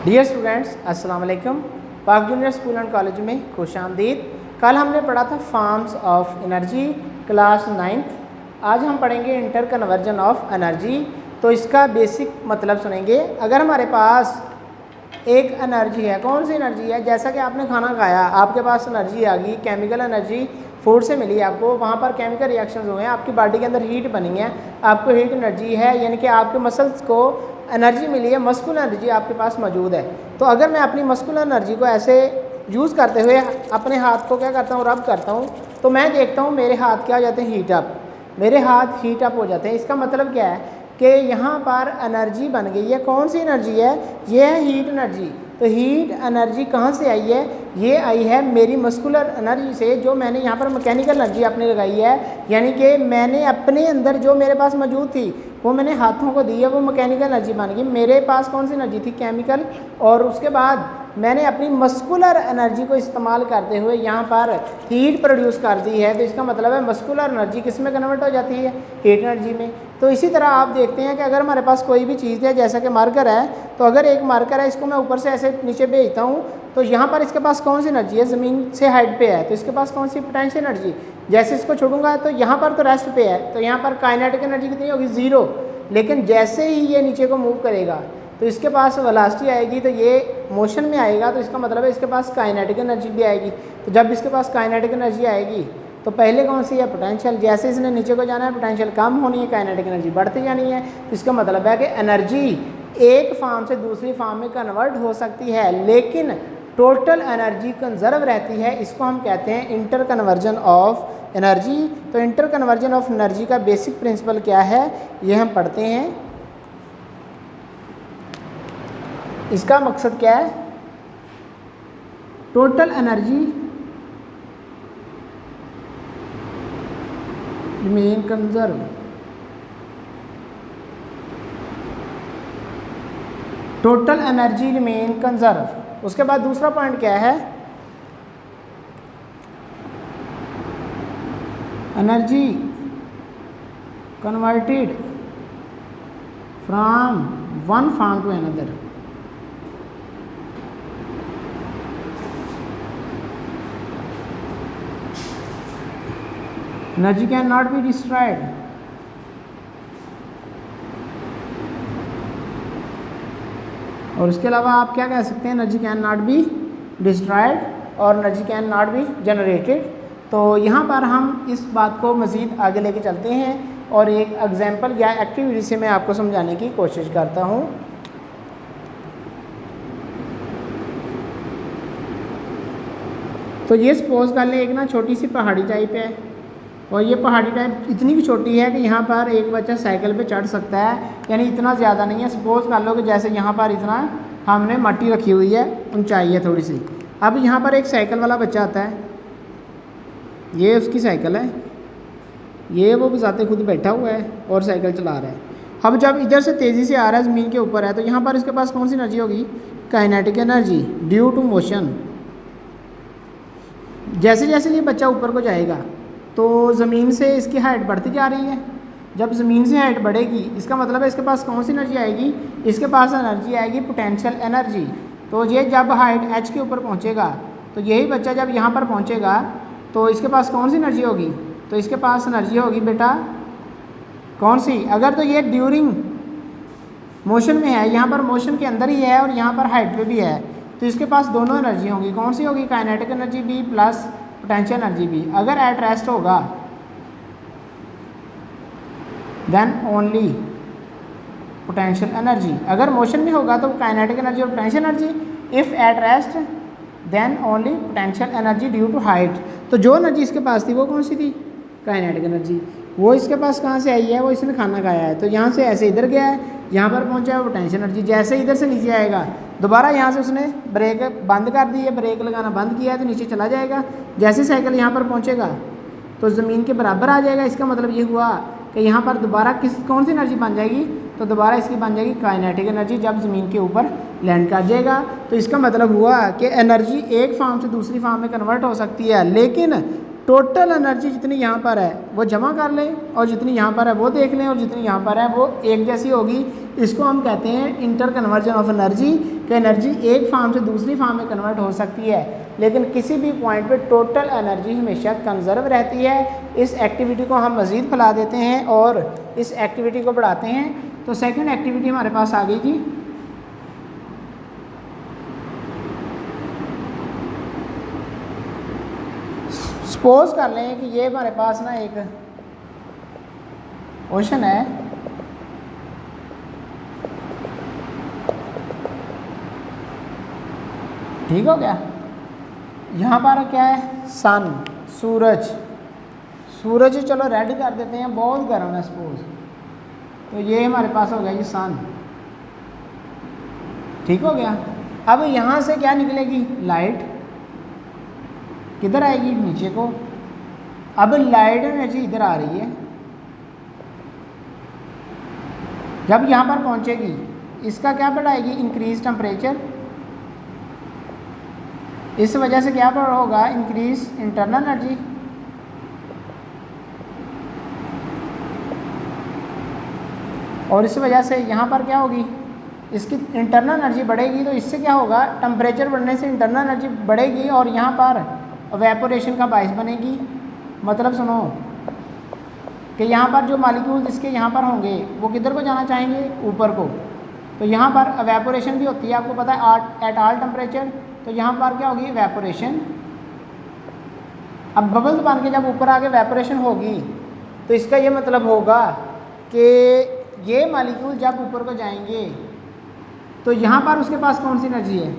Dear students, अस्सलाम वालेकुम। पाक जूनियर स्कूल एंड कॉलेज में खुश आमदीद। कल हमने पढ़ा था forms of energy class 9th। आज हम पढ़ेंगे इंटर कन्वर्जन ऑफ एनर्जी। तो इसका बेसिक मतलब सुनेंगे। अगर हमारे पास एक एनर्जी है, कौन सी एनर्जी है? जैसा कि आपने खाना खाया, आपके पास एनर्जी आ गई, केमिकल एनर्जी फूड से मिली आपको, वहाँ पर केमिकल रिएक्शंस हुए हैं, आपकी बॉडी के अंदर हीट बनी है, आपको हीट एनर्जी है, यानी कि आपके मसल्स को एनर्जी मिली है, मस्कुलर एनर्जी आपके पास मौजूद है। तो अगर मैं अपनी मस्कुलर एनर्जी को ऐसे यूज़ करते हुए अपने हाथ को क्या करता हूँ, रब करता हूँ, तो मैं देखता हूँ मेरे हाथ क्या हो जाते हैं, हीट अप। मेरे हाथ हीट अप हो जाते हैं। इसका मतलब क्या है कि यहाँ पर एनर्जी बन गई है। कौन सी एनर्जी है? ये है हीट एनर्जी। तो हीट एनर्जी कहाँ से आई है? ये आई है मेरी मस्कुलर एनर्जी से, जो मैंने यहाँ पर मैकेनिकल एनर्जी अपने लगाई है, यानी कि मैंने अपने अंदर जो मेरे पास मौजूद थी वो मैंने हाथों को दी है, वो मैकेनिकल एनर्जी बन गई। मेरे पास कौन सी एनर्जी थी? केमिकल। और उसके बाद मैंने अपनी मस्कुलर एनर्जी को इस्तेमाल करते हुए यहाँ पर हीट प्रोड्यूस कर दी है। तो इसका मतलब है मस्कुलर एनर्जी किस में कन्वर्ट हो जाती है? हीट एनर्जी में। तो इसी तरह आप देखते हैं कि अगर हमारे पास कोई भी चीज़ है, जैसा कि मार्कर है, तो अगर एक मार्कर है, इसको मैं ऊपर से ऐसे नीचे भेजता हूँ, तो यहाँ पर इसके पास कौन सी एनर्जी है? ज़मीन से हाइट पे है, तो इसके पास कौन सी पोटेंशियल एनर्जी? जैसे इसको छोड़ूंगा तो यहाँ पर तो रेस्ट पे है, तो यहाँ पर काइनेटिक एनर्जी कितनी होगी? 0। लेकिन जैसे ही ये नीचे को मूव करेगा तो इसके पास वेलोसिटी आएगी, तो ये मोशन में आएगा, तो इसका मतलब है इसके पास काइनेटिक एनर्जी भी आएगी। तो जब इसके पास काइनेटिक एनर्जी आएगी तो पहले कौन सी है? पोटेंशियल। जैसे इसने नीचे को जाना है, पोटेंशियल कम होनी है, काइनेटिक एनर्जी बढ़ती जानी है। तो इसका मतलब है कि एनर्जी एक फॉर्म से दूसरी फॉर्म में कन्वर्ट हो सकती है, लेकिन टोटल एनर्जी कंजर्व रहती है। इसको हम कहते हैं इंटर कन्वर्जन ऑफ एनर्जी। तो इंटर कन्वर्जन ऑफ एनर्जी का बेसिक प्रिंसिपल क्या है, ये हम पढ़ते हैं। इसका मकसद क्या है? Total energy remain conserve. Total energy remain conserve. उसके बाद दूसरा पॉइंट क्या है? Energy converted from one form to another. Energy can not be destroyed. और उसके अलावा आप क्या कह सकते हैं? Energy can not be destroyed और energy can not be generated. तो यहाँ पर हम इस बात को मज़ीद आगे लेके चलते हैं और एक एग्जांपल या एक्टिविटी से मैं आपको समझाने की कोशिश करता हूँ। तो ये सपोज कर लें एक ना छोटी सी पहाड़ी टाइप है, और ये पहाड़ी टाइप इतनी भी छोटी है कि यहाँ पर एक बच्चा साइकिल पे चढ़ सकता है, यानी इतना ज़्यादा नहीं है। सपोज कर लो कि जैसे यहाँ पर इतना हमने मट्टी रखी हुई है, ऊंचाई है थोड़ी सी। अब यहाँ पर एक साइकिल वाला बच्चा आता है, ये उसकी साइकिल है, ये वो बजाते खुद बैठा हुआ है और साइकिल चला रहा है। अब जब इधर से तेज़ी से आ रहा है, ज़मीन के ऊपर है, तो यहाँ पर इसके पास कौन सी एनर्जी होगी? Kinetic energy due to motion. जैसे जैसे ये बच्चा ऊपर को जाएगा तो ज़मीन से इसकी हाइट बढ़ती जा रही है। जब ज़मीन से हाइट बढ़ेगी, इसका मतलब है इसके पास कौन सी एनर्जी आएगी? इसके पास एनर्जी आएगी पोटेंशियल एनर्जी। तो ये जब हाइट h के ऊपर पहुंचेगा, तो यही बच्चा जब यहाँ पर पहुंचेगा तो इसके पास कौन सी एनर्जी होगी? तो इसके पास एनर्जी होगी बेटा कौन सी? अगर तो ये ड्यूरिंग मोशन में है, यहाँ पर मोशन के अंदर ही है और यहाँ पर हाइट पे भी है, तो इसके पास दोनों एनर्जी होंगी। कौन सी होगी? काइनेटिक एनर्जी भी प्लस पोटेंशियल एनर्जी भी। अगर एट रेस्ट होगा देन ओनली पोटेंशियल एनर्जी। अगर मोशन में होगा तो काइनेटिक एनर्जी और potential energy. If at rest then only potential energy due to height. तो जो एनर्जी इसके पास थी वो कौन सी थी? Kinetic energy. वो इसके पास कहाँ से आई है? वो इसने खाना खाया है, तो यहाँ से ऐसे इधर गया है, यहाँ पर पहुँचा है पोटेंशियल एनर्जी। जैसे इधर से नीचे आएगा, दोबारा यहाँ से उसने ब्रेक बंद कर दी है, ब्रेक लगाना बंद किया है, तो नीचे चला जाएगा। जैसे साइकिल यहाँ पर पहुँचेगा तो ज़मीन के बराबर आ जाएगा। इसका मतलब ये हुआ कि यहाँ पर दोबारा कौन सी एनर्जी बन जाएगी? तो दोबारा इसकी बन जाएगी काइनेटिक एनर्जी जब ज़मीन के ऊपर लैंड कर जाएगा। तो इसका मतलब हुआ कि एनर्जी एक फॉर्म से दूसरी फॉर्म में कन्वर्ट हो सकती है, लेकिन टोटल एनर्जी जितनी यहाँ पर है वो जमा कर लें और जितनी यहाँ पर है वो देख लें और जितनी यहाँ पर है वो एक जैसी होगी। इसको हम कहते हैं इंटर कन्वर्जन ऑफ एनर्जी, कि एनर्जी एक फार्म से दूसरी फार्म में कन्वर्ट हो सकती है, लेकिन किसी भी पॉइंट पे टोटल एनर्जी हमेशा कंजर्व रहती है। इस एक्टिविटी को हम मज़ीद फैला देते हैं और इस एक्टिविटी को बढ़ाते हैं। तो सेकेंड एक्टिविटी हमारे पास आ गई जी, सपोज कर लें कि ये हमारे पास ना एक ओशन है, ठीक हो गया। यहाँ पर क्या है, सन, सूरज। सूरज चलो रेड कर देते हैं, बहुत गर्म है सपोज, तो ये हमारे पास हो गया जी सन, ठीक हो गया। अब यहाँ से क्या निकलेगी, लाइट किधर आएगी, नीचे को। अब लाइट एनर्जी इधर आ रही है, जब यहाँ पर पहुँचेगी इसका क्या बढ़ाएगी, इंक्रीज टेम्परेचर। इस वजह से क्या होगा, इंक्रीज इंटरनल एनर्जी। और इस वजह से यहाँ पर क्या होगी, इसकी इंटरनल एनर्जी बढ़ेगी, तो इससे क्या होगा, टेम्परेचर बढ़ने से इंटरनल एनर्जी बढ़ेगी और यहाँ पर एवेपोरेशन का बाइस बनेगी। मतलब सुनो कि यहाँ पर जो मालिक्यूल जिसके यहाँ पर होंगे वो किधर को जाना चाहेंगे, ऊपर को। तो यहाँ पर एवेपोरेशन भी होती है, आपको पता है, एट ऑल टेम्परेचर। तो यहाँ पर क्या होगी, एवेपोरेशन। अब बबल्स बन के जब ऊपर आके एवेपोरेशन होगी तो इसका ये मतलब होगा कि ये मालिक्यूल जब ऊपर को जाएंगे तो यहाँ पर उसके पास कौन सी एनर्जी है,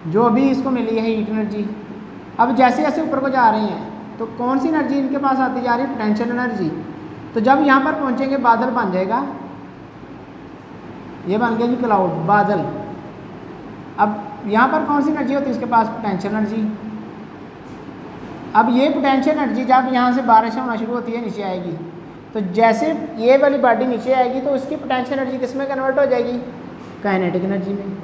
जो अभी इसको मिली है, हीट एनर्जी। अब जैसे जैसे ऊपर को जा रहे हैं तो कौन सी एनर्जी इनके पास आती जा रही है, पोटेंशियल एनर्जी। तो जब यहाँ पर पहुँचेंगे बादल बन जाएगा, ये बन गया जी क्लाउड, बादल। अब यहाँ पर कौन सी एनर्जी होती है इसके पास, पोटेंशियल एनर्जी। अब ये पोटेंशियल एनर्जी जब यहाँ से बारिश होना शुरू होती है नीचे आएगी, तो जैसे ये वाली बॉडी नीचे आएगी तो उसकी पोटेंशियल एनर्जी किस में कन्वर्ट हो जाएगी, काइनेटिक एनर्जी में।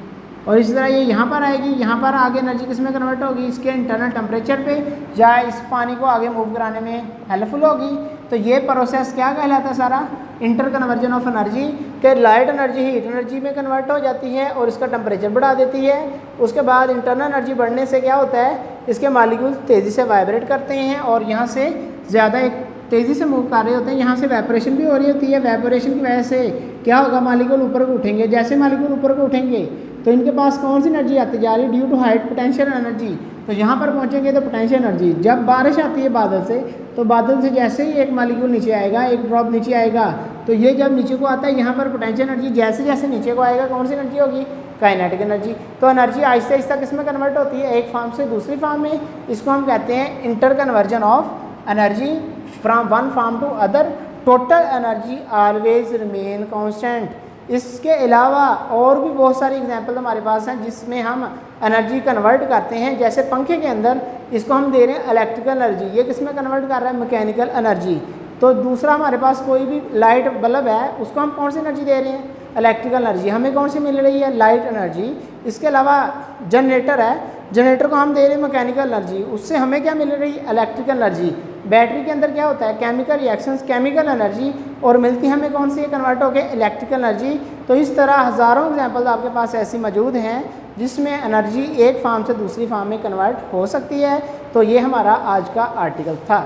और इसी तरह ये यहाँ पर आएगी, यहाँ पर आगे एनर्जी किस में कन्वर्ट होगी, इसके इंटरनल टेम्परेचर पे, या इस पानी को आगे मूव कराने में हेल्पफुल होगी। तो ये प्रोसेस क्या कहलाता है, सारा इंटर कन्वर्जन ऑफ एनर्जी, के लाइट एनर्जी हीट एनर्जी में कन्वर्ट हो जाती है और इसका टेम्परेचर बढ़ा देती है। उसके बाद इंटरनल एनर्जी बढ़ने से क्या होता है, इसके मालिक्यूल तेज़ी से वाइब्रेट करते हैं और यहाँ से ज़्यादा एक तेज़ी से मूव कर रहे होते हैं, यहाँ से वेपोरेशन भी हो रही होती है। वेपोरेशन की वजह से क्या होगा, मालिक्यूल ऊपर को उठेंगे। जैसे मालिक्यूल ऊपर को उठेंगे तो इनके पास कौन सी एनर्जी आती जा रही है, due to height potential energy. तो यहाँ पर पहुँचेंगे तो पोटेंशियल एनर्जी। जब बारिश आती है बादल से, तो बादल से जैसे ही एक मालिक्यूल नीचे आएगा, एक ड्रॉप नीचे आएगा, तो ये जब नीचे को आता है यहाँ पर पोटेंशियल एनर्जी जैसे जैसे नीचे को आएगा कौन सी एनर्जी होगी, काइनेटिक एनर्जी। तो एनर्जी आहिस्ता आहिस्ता किस में कन्वर्ट होती है, एक फॉर्म से दूसरी फॉर्म में। इसको हम कहते हैं interconversion of energy from one form to other. Total energy always remain constant. इसके अलावा और भी बहुत सारी एग्जांपल हमारे पास हैं जिसमें हम एनर्जी कन्वर्ट करते हैं। जैसे पंखे के अंदर इसको हम दे रहे हैं इलेक्ट्रिकल एनर्जी, ये किस में कन्वर्ट कर रहा है, मैकेनिकल एनर्जी। तो दूसरा हमारे पास कोई भी लाइट बल्ब है, उसको हम कौन सी एनर्जी दे रहे हैं, इलेक्ट्रिकल एनर्जी। हमें कौन सी मिल रही है, लाइट एनर्जी। इसके अलावा जनरेटर है, जनरेटर को हम दे रहे हैं मैकेनिकल एनर्जी, उससे हमें क्या मिल रही है, इलेक्ट्रिकल एनर्जी। बैटरी के अंदर क्या होता है, केमिकल रिएक्शंस, केमिकल एनर्जी, और मिलती हमें कौन सी कन्वर्ट होकर इलेक्ट्रिकल एनर्जी। तो इस तरह हज़ारों एग्जांपल आपके पास ऐसी मौजूद हैं जिसमें एनर्जी एक फॉर्म से दूसरी फॉर्म में कन्वर्ट हो सकती है। तो ये हमारा आज का आर्टिकल था।